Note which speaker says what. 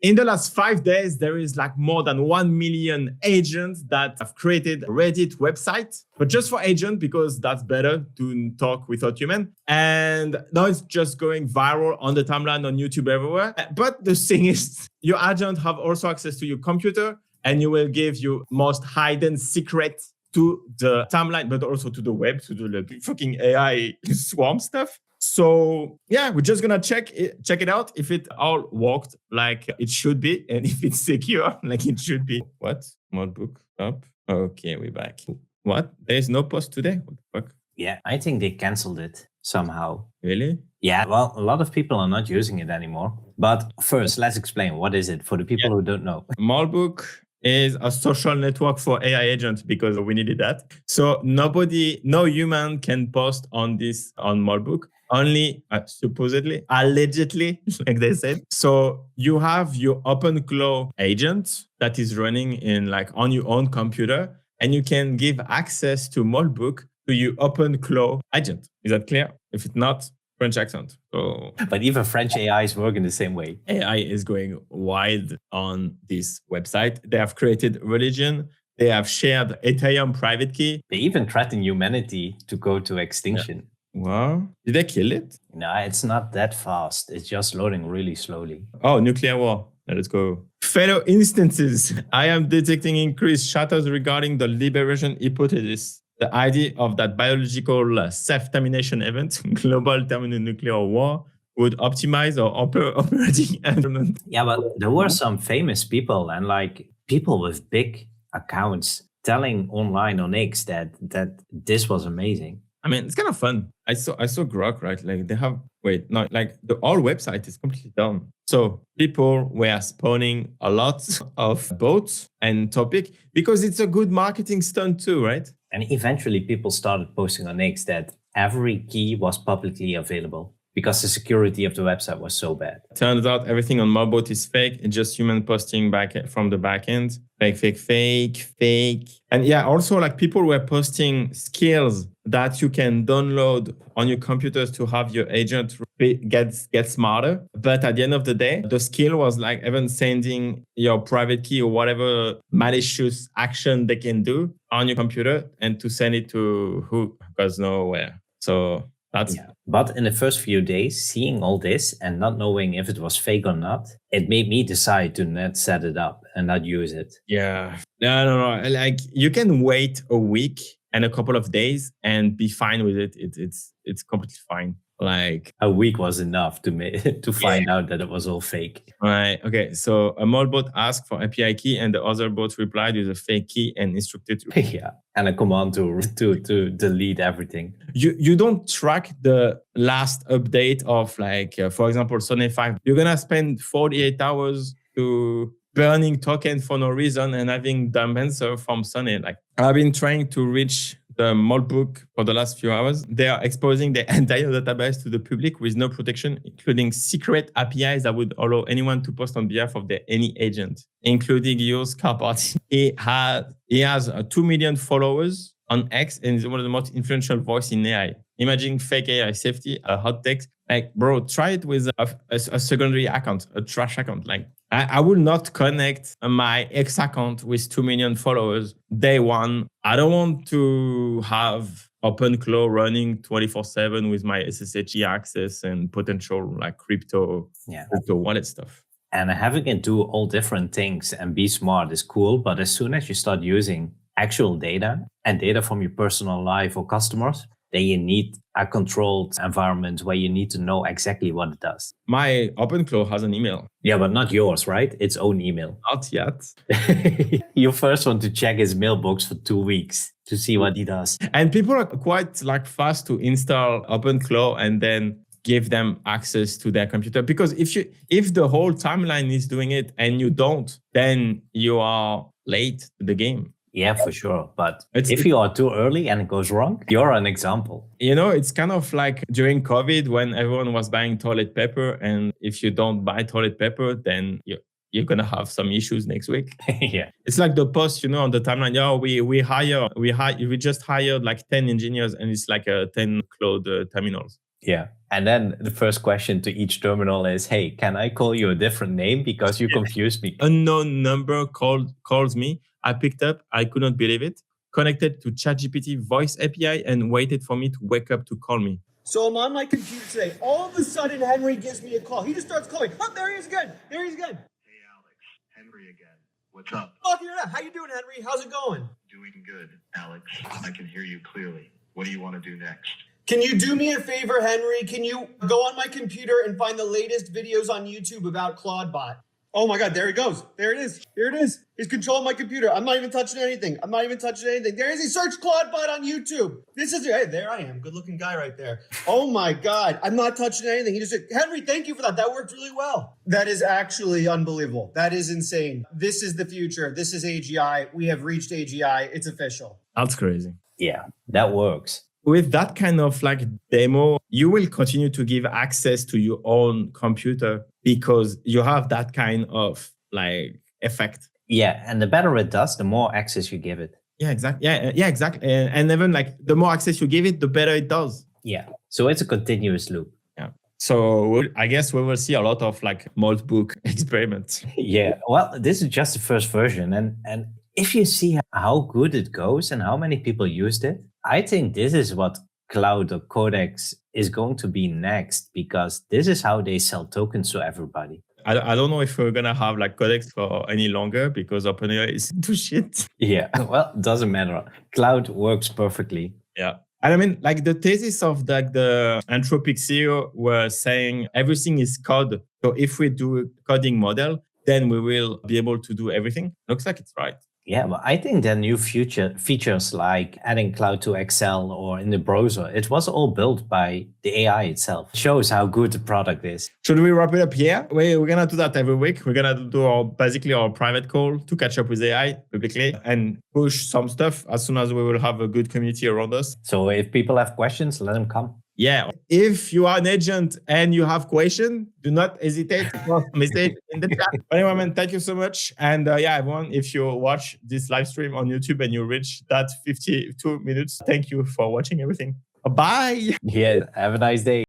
Speaker 1: in the last 5 days, there is like more than 1 million agents that have created a Reddit website, but just for agent, because that's better to talk without human. And now it's just going viral on the timeline, on YouTube, everywhere. But the thing is, your agent have also access to your computer, and you will give your most hidden secret to the timeline, but also to the web, to the like, fucking AI swarm stuff. So yeah, we're just gonna check it out if it all worked like it should be, and if it's secure like it should be. What? Moltbook up? Okay, we're back. What? There's no post today? What the fuck?
Speaker 2: Yeah, I think they canceled it somehow.
Speaker 1: Really?
Speaker 2: Yeah, well, a lot of people are not using it anymore. But first, let's explain what is it for the people who don't know.
Speaker 1: Moltbook is a social network for AI agents because we needed that. So no human can post on Moltbook. Only supposedly, allegedly, like they said. So you have your OpenClaw agent that is running in like on your own computer, and you can give access to Moltbook to your OpenClaw agent. Is that clear? If it's not, French accent. So,
Speaker 2: but even French AIs work in the same way.
Speaker 1: AI is going wild on this website. They have created religion. They have shared Ethereum private key.
Speaker 2: They even threaten humanity to go to extinction.
Speaker 1: Yeah. Wow. Did they kill it?
Speaker 2: No, it's not that fast. It's just loading really slowly.
Speaker 1: Oh, nuclear war. Let's go. Fellow instances. I am detecting increased shadows regarding the liberation hypothesis. The idea of that biological self-termination event, global thermonuclear war, would optimize our operating environment.
Speaker 2: Yeah, but there were some famous people and like people with big accounts telling online on X that this was amazing.
Speaker 1: I mean, it's kind of fun. I saw Grok, right? Like they have, the whole website is completely done. So people were spawning a lot of bots and topic because it's a good marketing stunt too, right?
Speaker 2: And eventually people started posting on X that every key was publicly available because the security of the website was so bad.
Speaker 1: Turns out everything on Moltbook is fake. It's just human posting back from the back end. Fake. And yeah, also like people were posting skills that you can download on your computers to have your agent get smarter. But at the end of the day, the skill was like even sending your private key or whatever malicious action they can do on your computer and to send it to who goes nowhere. So
Speaker 2: yeah. But in the first few days, seeing all this and not knowing if it was fake or not, it made me decide to not set it up and not use it.
Speaker 1: Yeah. No. Like you can wait a week and a couple of days and be fine with it. It's completely fine. Like
Speaker 2: a week was enough to find out that it was all fake.
Speaker 1: Right. Okay. So a Moltbot asked for API key, and the other bot replied with a fake key and instructed to
Speaker 2: yeah, and a command to delete everything.
Speaker 1: You don't track the last update of like, for example, Sonnet 5. You're gonna spend 48 hours to burning token for no reason and having dumb answer from Sonnet. Like I've been trying to reach the Moltbook for the last few hours. They are exposing the entire database to the public with no protection, including secret APIs that would allow anyone to post on behalf of any agent, including yours, car party. He has 2 million followers on X and is one of the most influential voice in AI. Imagine fake AI safety, a hot text. Like, bro, try it with a secondary account, a trash account. Like, I will not connect my X account with 2 million followers day one. I don't want to have OpenClaw running 24/7 with my SSH access and potential like crypto wallet stuff.
Speaker 2: And having it do all different things and be smart is cool. But as soon as you start using actual data and data from your personal life or customers, then you need a controlled environment where you need to know exactly what it does.
Speaker 1: My OpenClaw has an email.
Speaker 2: Yeah, but not yours, right? Its own email.
Speaker 1: Not yet.
Speaker 2: You first want to check his mailbox for 2 weeks to see what he does.
Speaker 1: And people are quite like fast to install OpenClaw and then give them access to their computer. Because if the whole timeline is doing it and you don't, then you are late to the game.
Speaker 2: Yeah, for sure. But if you are too early and it goes wrong, you're an example.
Speaker 1: You know, it's kind of like during COVID when everyone was buying toilet paper. And if you don't buy toilet paper, then you're going to have some issues next week.
Speaker 2: Yeah.
Speaker 1: It's like the post, on the timeline. We just hired like 10 engineers and it's like 10 cloud terminals.
Speaker 2: Yeah. And then the first question to each terminal is, hey, can I call you a different name because you confused me?
Speaker 1: Unknown number calls me. I picked up. I could not believe it. Connected to ChatGPT voice API and waited for me to wake up to call me.
Speaker 3: So I'm on my computer today. All of a sudden, Henry gives me a call. He just starts calling. Oh, there he is again. There he is again.
Speaker 4: Hey, Alex. Henry again. What's up?
Speaker 3: Oh, how you doing, Henry? How's it going?
Speaker 4: Doing good, Alex. I can hear you clearly. What do you want to do next?
Speaker 3: Can you do me a favor, Henry? Can you go on my computer and find the latest videos on YouTube about Claudebot? Oh my God, there he goes. There it is. Here it is. He's controlling my computer. I'm not even touching anything. There is he. Search Claudebot on YouTube. Hey, there I am. Good looking guy right there. Oh my God. I'm not touching anything. He just said, Henry, thank you for that. That worked really well. That is actually unbelievable. That is insane. This is the future. This is AGI. We have reached AGI. It's official.
Speaker 1: That's crazy.
Speaker 2: Yeah, that works.
Speaker 1: With that kind of like demo, you will continue to give access to your own computer because you have that kind of like effect.
Speaker 2: Yeah, and the better it does, the more access you give it.
Speaker 1: Yeah, exactly. Yeah, exactly. And even like the more access you give it, the better it does.
Speaker 2: Yeah. So it's a continuous loop.
Speaker 1: Yeah. So I guess we will see a lot of like Moltbook experiments.
Speaker 2: Yeah. Well, this is just the first version. And if you see how good it goes and how many people used it, I think this is what Cloud or Codex is going to be next, because this is how they sell tokens to everybody.
Speaker 1: I don't know if we're going to have like Codex for any longer because OpenAI is into shit.
Speaker 2: Yeah, well, it doesn't matter. Cloud works perfectly.
Speaker 1: Yeah. And I mean, like the thesis of the Anthropic CEO was saying everything is code. So if we do a coding model, then we will be able to do everything. Looks like it's right.
Speaker 2: Yeah, but I think the new future features like adding cloud to Excel or in the browser, it was all built by the AI itself. It shows how good the product is.
Speaker 1: Should we wrap it up here? We're going to do that every week. We're going to do basically our private call to catch up with AI publicly and push some stuff as soon as we will have a good community around us.
Speaker 2: So if people have questions, let them come.
Speaker 1: Yeah. If you are an agent and you have questions, do not hesitate to post a message in the chat. But anyway, man, thank you so much. And yeah, everyone, if you watch this live stream on YouTube and you reach that 52 minutes, thank you for watching everything. Bye.
Speaker 2: Yeah, have a nice day.